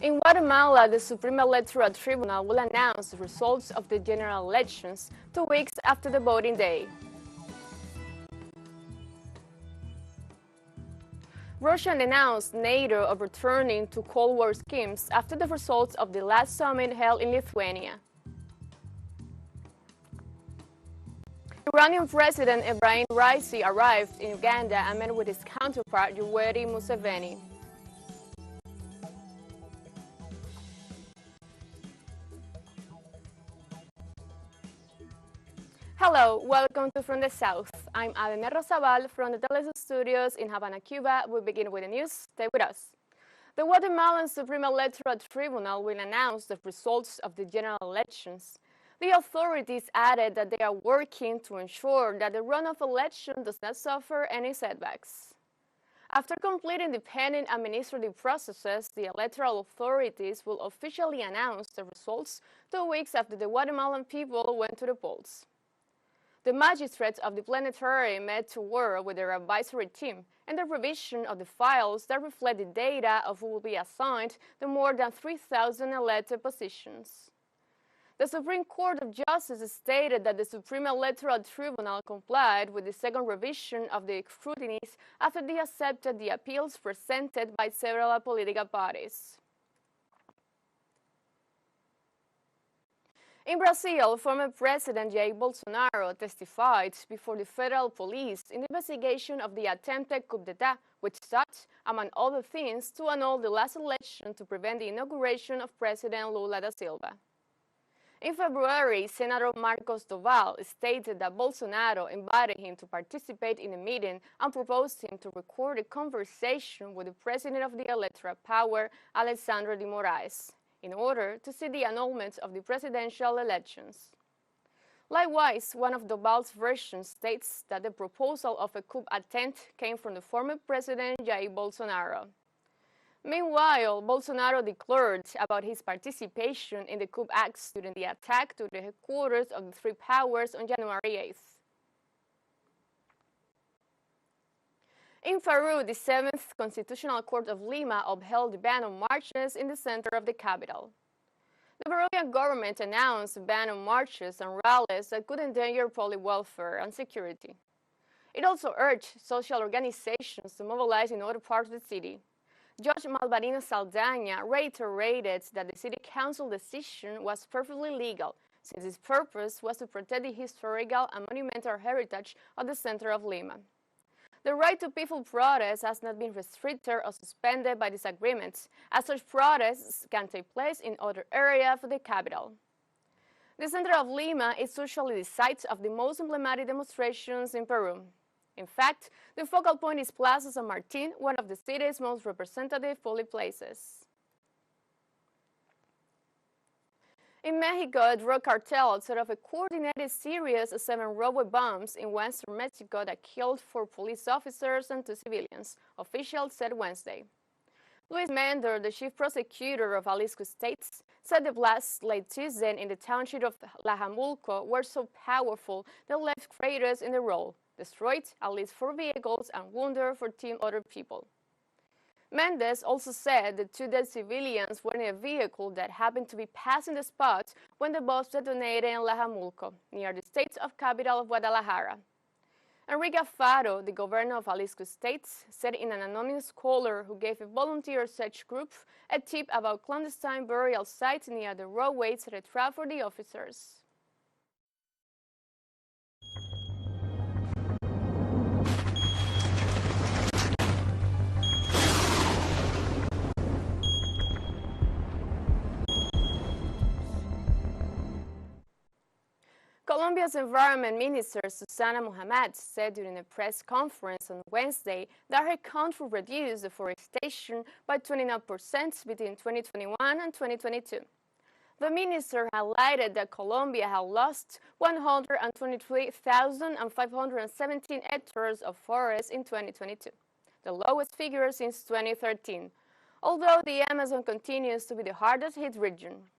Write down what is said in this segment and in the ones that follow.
In Guatemala, the Supreme Electoral Tribunal will announce the results of the general elections 2 weeks after the voting day. Russia announced NATO of returning to Cold War schemes after the results of the last summit held in Lithuania. Iranian President Ibrahim Raisi arrived in Uganda and met with his counterpart Yoweri Museveni. Hello, welcome to From the South. I'm Adene Rosabal from the teleSUR studios in Havana, Cuba. We begin with the news. Stay with us. The Guatemalan Supreme Electoral Tribunal will announce the results of the general elections. The authorities added that they are working to ensure that the runoff election does not suffer any setbacks. After completing independent administrative processes, the electoral authorities will officially announce the results 2 weeks after the Guatemalan people went to the polls. The magistrates of the plenary met to work with their advisory team and the revision of the files that reflect the data of who will be assigned the more than 3,000 elected positions. The Supreme Court of Justice stated that the Supreme Electoral Tribunal complied with the second revision of the scrutinies after they accepted the appeals presented by several political parties. In Brazil, former President Jair Bolsonaro testified before the federal police in the investigation of the attempted coup d'etat, which sought, among other things, to annul the last election to prevent the inauguration of President Lula da Silva. In February, Senator Marcos Doval stated that Bolsonaro invited him to participate in a meeting and proposed him to record a conversation with the president of the electoral power, Alexandre de Moraes, in order to see the annulment of the presidential elections. Likewise, one of Doval's versions states that the proposal of a coup attempt came from the former president Jair Bolsonaro. Meanwhile, Bolsonaro declared about his participation in the coup acts during the attack to the headquarters of the three powers on January 8th. In Peru, the 7th Constitutional Court of Lima upheld the ban on marches in the center of the capital. The Peruvian government announced a ban on marches and rallies that could endanger public welfare and security. It also urged social organizations to mobilize in other parts of the city. Judge Malvarino Saldaña reiterated that the city council decision was perfectly legal, since its purpose was to protect the historical and monumental heritage of the center of Lima. The right to peaceful protest has not been restricted or suspended by this agreement, as such protests can take place in other areas of the capital. The center of Lima is usually the site of the most emblematic demonstrations in Peru. In fact, the focal point is Plaza San Martín, one of the city's most representative public places. In Mexico, a drug cartel set off a coordinated series of 7 roadway bombs in western Mexico that killed 4 police officers and 2 civilians, officials said Wednesday. Luis Mender, the chief prosecutor of Jalisco State, said the blasts late Tuesday in the township of Tlajomulco were so powerful they left craters in the road, destroyed at least 4 vehicles, and wounded 14 other people. Mendes also said the 2 dead civilians were in a vehicle that happened to be passing the spot when the bombs detonated in Tlajomulco, near the state capital of Guadalajara. Enrique Alfaro, the governor of Jalisco State, said in an anonymous caller who gave a volunteer search group a tip about clandestine burial sites near the roadway set a trap for the officers. Colombia's Environment Minister Susana Mohamed said during a press conference on Wednesday that her country reduced deforestation by 29% between 2021 and 2022. The minister highlighted that Colombia had lost 123,517 hectares of forest in 2022, the lowest figure since 2013, although the Amazon continues to be the hardest hit region.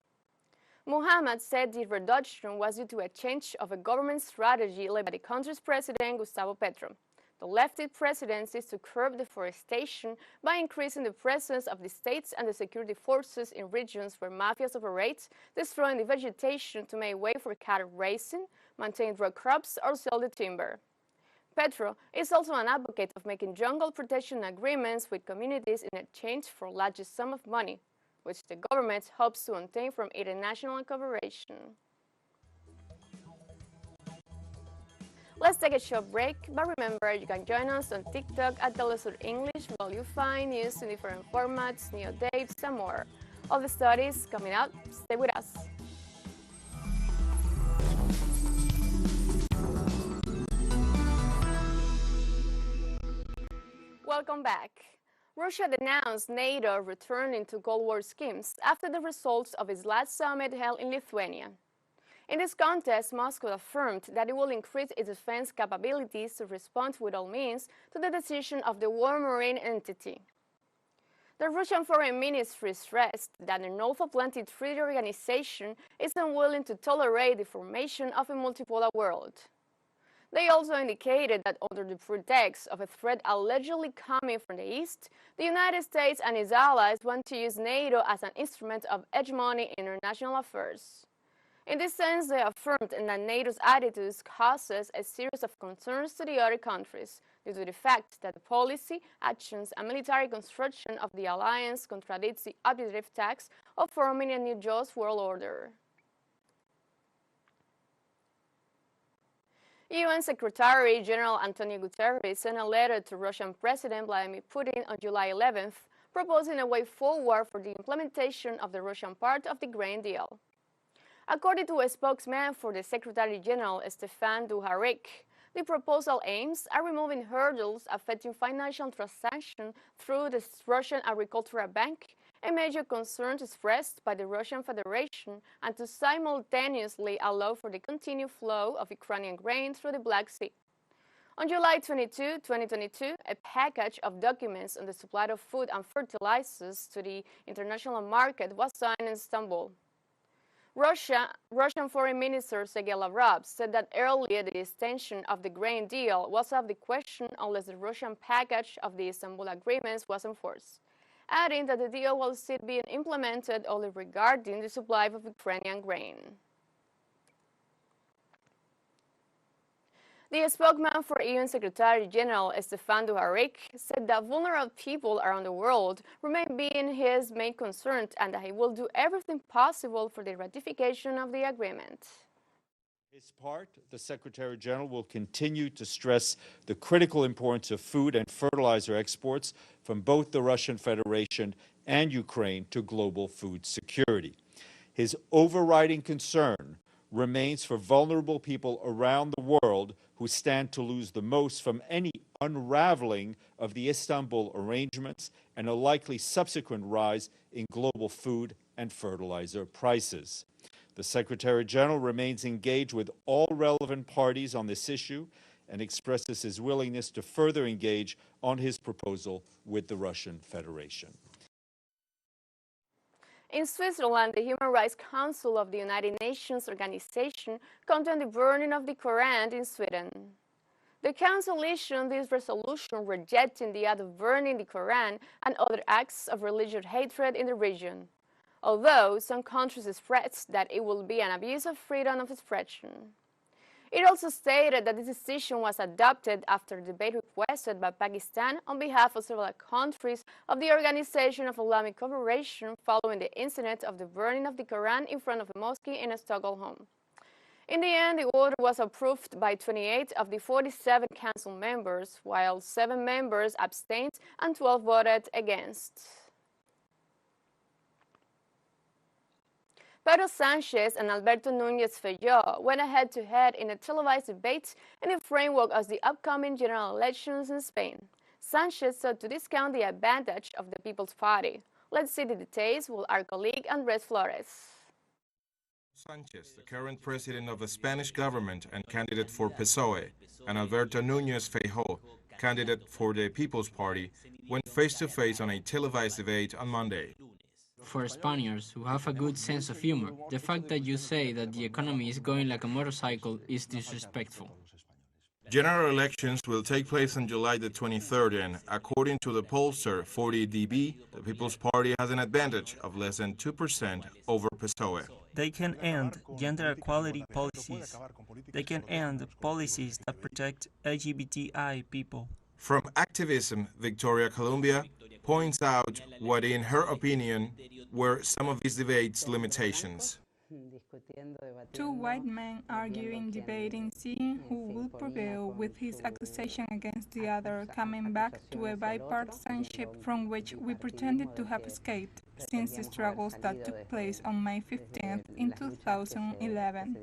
Mohamed said the reduction was due to a change of a government strategy led by the country's president, Gustavo Petro. The lefty presidency to curb deforestation by increasing the presence of the states and the security forces in regions where mafias operate, destroying the vegetation to make way for cattle raising, maintain drug crops, or sell the timber. Petro is also an advocate of making jungle protection agreements with communities in exchange for a large sum of money, which the government hopes to obtain from international cooperation. Let's take a short break, but remember you can join us on TikTok at teleSUR English, where you find news in different formats, new updates, and more. All the studies coming out, stay with us. Welcome back. Russia denounced NATO returning to Cold War schemes after the results of its last summit held in Lithuania. In this context, Moscow affirmed that it will increase its defense capabilities to respond with all means to the decision of the war marine entity. The Russian Foreign Ministry stressed that the North Atlantic Treaty Organization is unwilling to tolerate the formation of a multipolar world. They also indicated that under the pretext of a threat allegedly coming from the East, the United States and its allies want to use NATO as an instrument of hegemony in international affairs. In this sense, they affirmed that NATO's attitudes causes a series of concerns to the other countries due to the fact that the policy, actions, and military construction of the alliance contradicts the objective task of forming a new just world order. UN Secretary General Antonio Guterres sent a letter to Russian President Vladimir Putin on July 11th, proposing a way forward for the implementation of the Russian part of the Green Deal. According to a spokesman for the Secretary General, Stefan Dujarric, the proposal aims at removing hurdles affecting financial transactions through the Russian Agricultural Bank, a major concern expressed by the Russian Federation, and to simultaneously allow for the continued flow of Ukrainian grain through the Black Sea. On July 22, 2022, a package of documents on the supply of food and fertilizers to the international market was signed in Istanbul. Russian Foreign Minister Sergei Lavrov said that earlier the extension of the grain deal was out of the question unless the Russian package of the Istanbul agreements was enforced, adding that the deal will still be implemented only regarding the supply of Ukrainian grain. The spokesman for UN Secretary General Stefan Dujarric said that vulnerable people around the world remain being his main concern and that he will do everything possible for the ratification of the agreement. His part, the Secretary General will continue to stress the critical importance of food and fertilizer exports from both the Russian Federation and Ukraine to global food security. His overriding concern remains for vulnerable people around the world who stand to lose the most from any unraveling of the Istanbul arrangements and a likely subsequent rise in global food and fertilizer prices. The Secretary General remains engaged with all relevant parties on this issue and expresses his willingness to further engage on his proposal with the Russian Federation. In Switzerland, the Human Rights Council of the United Nations organization condemned the burning of the Quran in Sweden. The Council issued this resolution rejecting the act of burning the Quran and other acts of religious hatred in the region, although some countries expressed that it will be an abuse of freedom of expression. It also stated that this decision was adopted after debate requested by Pakistan on behalf of several countries of the Organization of Islamic Cooperation following the incident of the burning of the Quran in front of a mosque in Stockholm. In the end, the order was approved by 28 of the 47 council members, while 7 members abstained and 12 voted against. Pedro Sanchez and Alberto Núñez Feijóo went head-to-head in a televised debate in the framework of the upcoming general elections in Spain. Sanchez sought to discount the advantage of the People's Party. Let's see the details with our colleague Andrés Flores. Sanchez, the current president of the Spanish government and candidate for PSOE, and Alberto Núñez Feijóo, candidate for the People's Party, went face-to-face on a televised debate on Monday. For Spaniards who have a good sense of humor, the fact that you say that the economy is going like a motorcycle is disrespectful. General elections will take place on July the 23rd, and according to the pollster 40dB, the People's Party has an advantage of less than 2% over PSOE. They can end gender equality policies. They can end policies that protect LGBTI people. From Activism, Victoria Columbia points out what, in her opinion, were some of these debates' limitations. Two white men arguing, debating, seeing who will prevail, with his accusation against the other, coming back to a bipartisanship from which we pretended to have escaped since the struggles that took place on May 15th in 2011.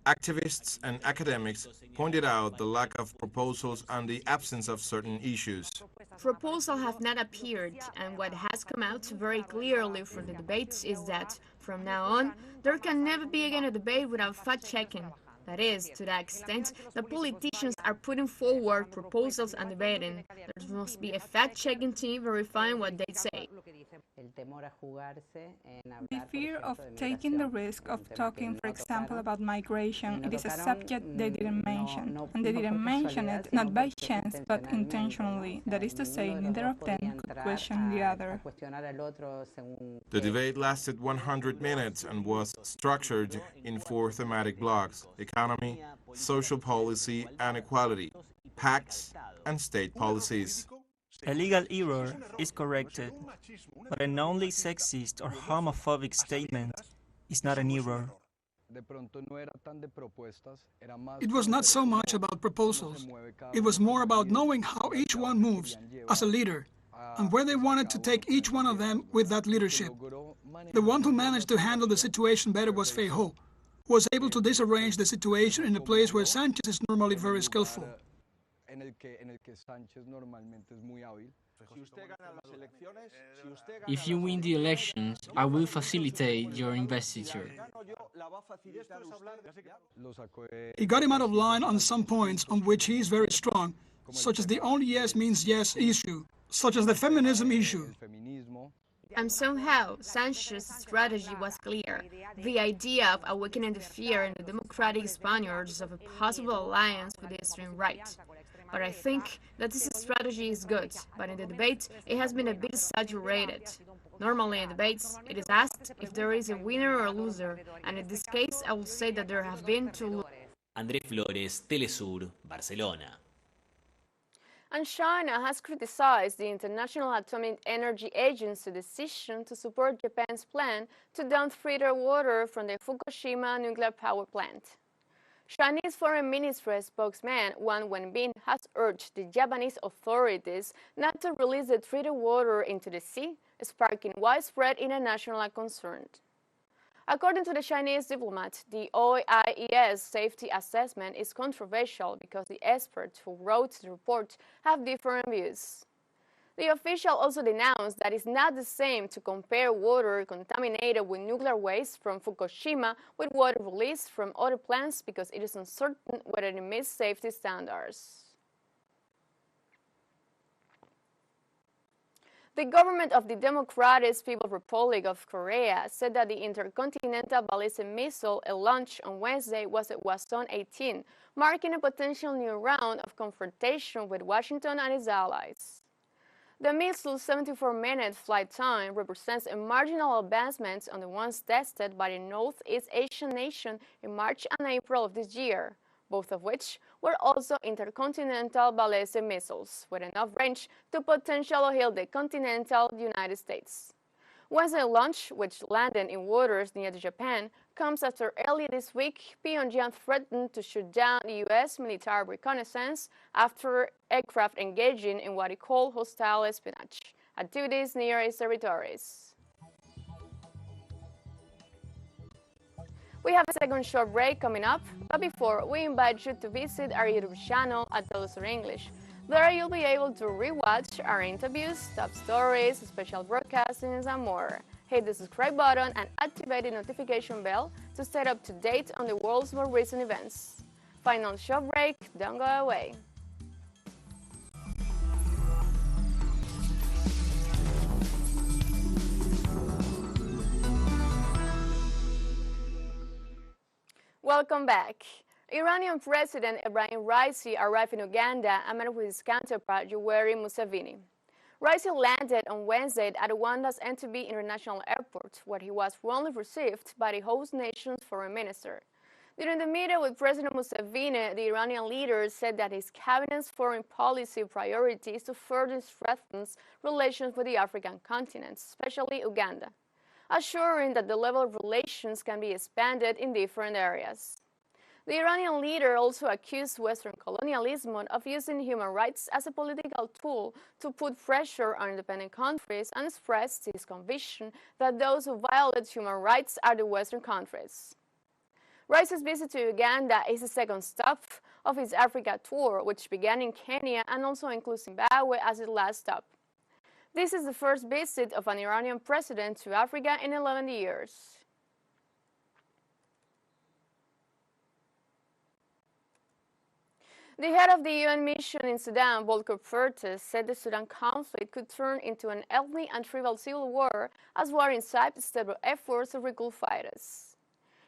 Activists and academics pointed out the lack of proposals and the absence of certain issues. Proposals have not appeared, and what has come out very clearly from the debates is that, from now on, there can never be again a debate without fact-checking. That is, to the extent that politicians are putting forward proposals and debating, there must be a fact-checking team verifying what they say. The fear of taking the risk of talking, for example, about migration, it is a subject they didn't mention. And they didn't mention it not by chance, but intentionally. That is to say, neither of them could question the other. The debate lasted 100 minutes and was structured in 4 thematic blocks: economy, social policy and equality, pacts, and state policies. A legal error is corrected, but an only sexist or homophobic statement is not an error. It was not so much about proposals. It was more about knowing how each one moves as a leader and where they wanted to take each one of them with that leadership. The one who managed to handle the situation better was Feijóo, who was able to disarrange the situation in a place where Sanchez is normally very skillful. If you win the elections, I will facilitate your investiture. He got him out of line on some points on which he is very strong, such as the only yes means yes issue, such as the feminism issue. And somehow, Sanchez's strategy was clear. The idea of awakening the fear in the democratic Spaniards of a possible alliance with the extreme right. But I think that this strategy is good, but in the debate, it has been a bit exaggerated. Normally in debates, it is asked if there is a winner or loser, and in this case, I will say that there have been 2 losers. Andrés Flores, teleSUR, Barcelona. And China has criticized the International Atomic Energy Agency decision to support Japan's plan to dump treated water from the Fukushima nuclear power plant. Chinese Foreign Ministry spokesman Wang Wenbin has urged the Japanese authorities not to release the treated water into the sea, sparking widespread international concern. According to the Chinese diplomat, the OIE's safety assessment is controversial because the experts who wrote the report have different views. The official also denounced that it's not the same to compare water contaminated with nuclear waste from Fukushima with water released from other plants because it is uncertain whether it meets safety standards. The government of the Democratic People's Republic of Korea said that the intercontinental ballistic missile launched on Wednesday was a Hwasong-18, marking a potential new round of confrontation with Washington and its allies. The missile's 74-minute flight time represents a marginal advancement on the ones tested by the Northeast Asian nation in March and April of this year, both of which were also intercontinental ballistic missiles, with enough range to potentially hit the continental United States. Wednesday's launch, which landed in waters near Japan, comes after early this week Pyongyang threatened to shoot down the U.S. military reconnaissance after aircraft engaging in what it called hostile espionage activities near its territories. We have a second short break coming up, but before, we invite you to visit our YouTube channel at teleSUR English. There you'll be able to rewatch our interviews, top stories, special broadcastings, and more. Hit the subscribe button and activate the notification bell to stay up to date on the world's more recent events. Final short break, don't go away. Welcome back. Iranian President Ibrahim Raisi arrived in Uganda and met with his counterpart Yoweri Museveni. Raisi landed on Wednesday at Uganda's Entebbe International Airport, where he was warmly received by the host nation's foreign minister. During the meeting with President Museveni, the Iranian leader said that his cabinet's foreign policy priority is to further strengthen relations with the African continent, especially Uganda, assuring that the level of relations can be expanded in different areas. The Iranian leader also accused Western colonialism of using human rights as a political tool to put pressure on independent countries and expressed his conviction that those who violate human rights are the Western countries. Raisi's visit to Uganda is the second stop of his Africa tour, which began in Kenya and also includes Zimbabwe as its last stop. This is the first visit of an Iranian president to Africa in 11 years. The head of the UN mission in Sudan, Volker Perthes, said the Sudan conflict could turn into an ethnic and tribal civil war as war incites several efforts to recruit fighters.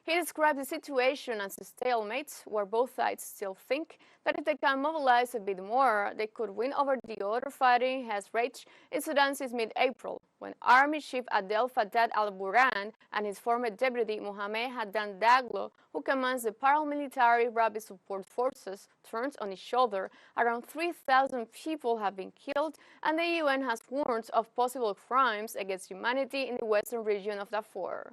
He described the situation as a stalemate, where both sides still think that if they can mobilize a bit more, they could win over the other. Fighting has raged in Sudan since mid-April, when Army Chief Abdel Fattah al-Burhan and his former deputy Mohamed Hamdan Daglo, who commands the paramilitary Rapid Support Forces, turned on each other. Around 3,000 people have been killed, and the UN has warned of possible crimes against humanity in the western region of Darfur.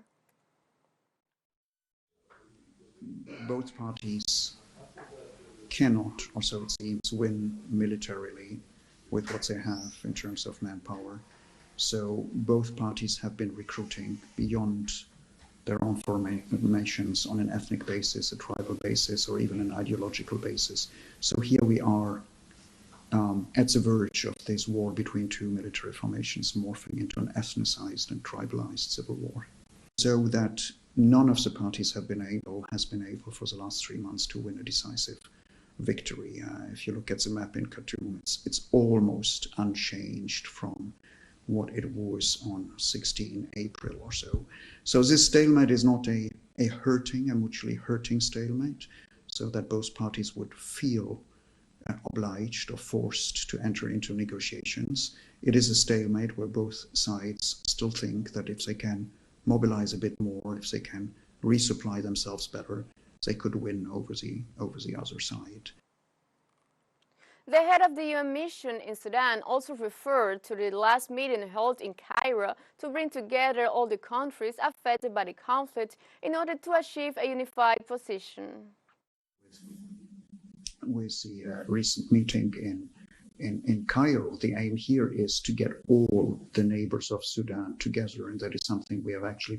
Both parties cannot, or so it seems, win militarily with what they have in terms of manpower. So both parties have been recruiting beyond their own formations on an ethnic basis, a tribal basis, or even an ideological basis. So here we are at the verge of this war between two military formations morphing into an ethnicized and tribalized civil war. So that none of the parties has been able for the last 3 months to win a decisive victory. If you look at the map in Khartoum, it's almost unchanged from what it was on 16 April or so. So this stalemate is not a mutually hurting stalemate, so that both parties would feel obliged or forced to enter into negotiations. It is a stalemate where both sides still think that if they can mobilize a bit more, if they can resupply themselves better, they could win over the other side. The head of the UN mission in Sudan also referred to the last meeting held in Cairo to bring together all the countries affected by the conflict in order to achieve a unified position. With the recent meeting in Cairo, the aim here is to get all the neighbors of Sudan together, and that is something we have actually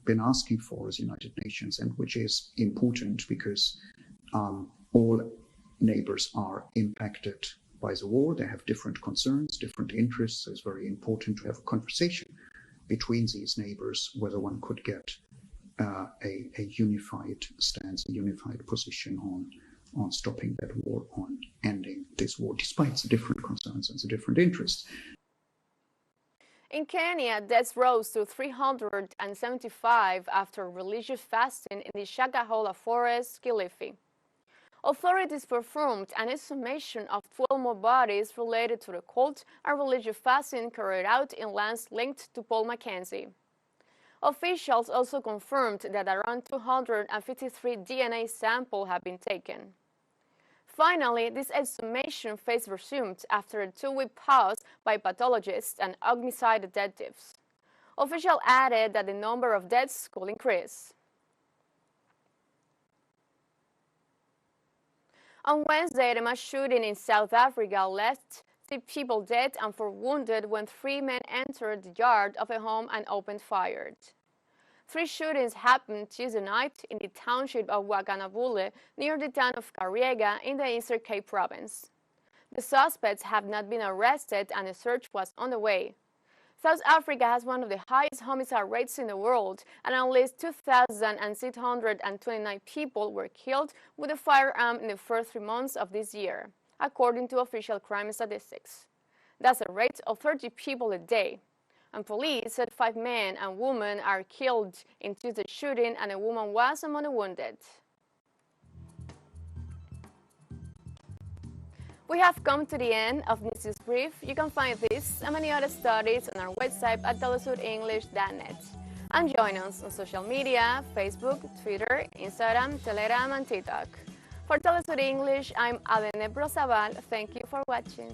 been asking for as United Nations, and which is important because all neighbors are impacted by the war. They have different concerns, different interests. So it's very important to have a conversation between these neighbors whether one could get a unified stance, a unified position on stopping that war, on ending this war, despite the different concerns and the different interests. In Kenya, deaths rose to 375 after religious fasting in the Shakahola forest, Kilifi. Authorities performed an exhumation of 12 more bodies related to the cult and religious fasting carried out in lands linked to Paul Mackenzie. Officials also confirmed that around 253 DNA samples have been taken. Finally, this exhumation phase resumed after a 2-week pause by pathologists and homicide detectives. Officials added that the number of deaths could increase. On Wednesday, the mass shooting in South Africa left 6 people dead and 4 wounded when 3 men entered the yard of a home and opened fire. 3 shootings happened Tuesday night in the township of Wakanabule, near the town of Kariega in the Eastern Cape province. The suspects have not been arrested and a search was underway. South Africa has one of the highest homicide rates in the world, and at least 2,629 people were killed with a firearm in the first 3 months of this year, according to official crime statistics. That's a rate of 30 people a day. And police said 5 men and women are killed in Tuesday's shooting, and a woman was among the wounded. We have come to the end of this news brief. You can find this and many other stories on our website at telesurenglish.net. And join us on social media, Facebook, Twitter, Instagram, Telegram, and TikTok. For TeleSUR English, I'm Irene Rosabal. Thank you for watching.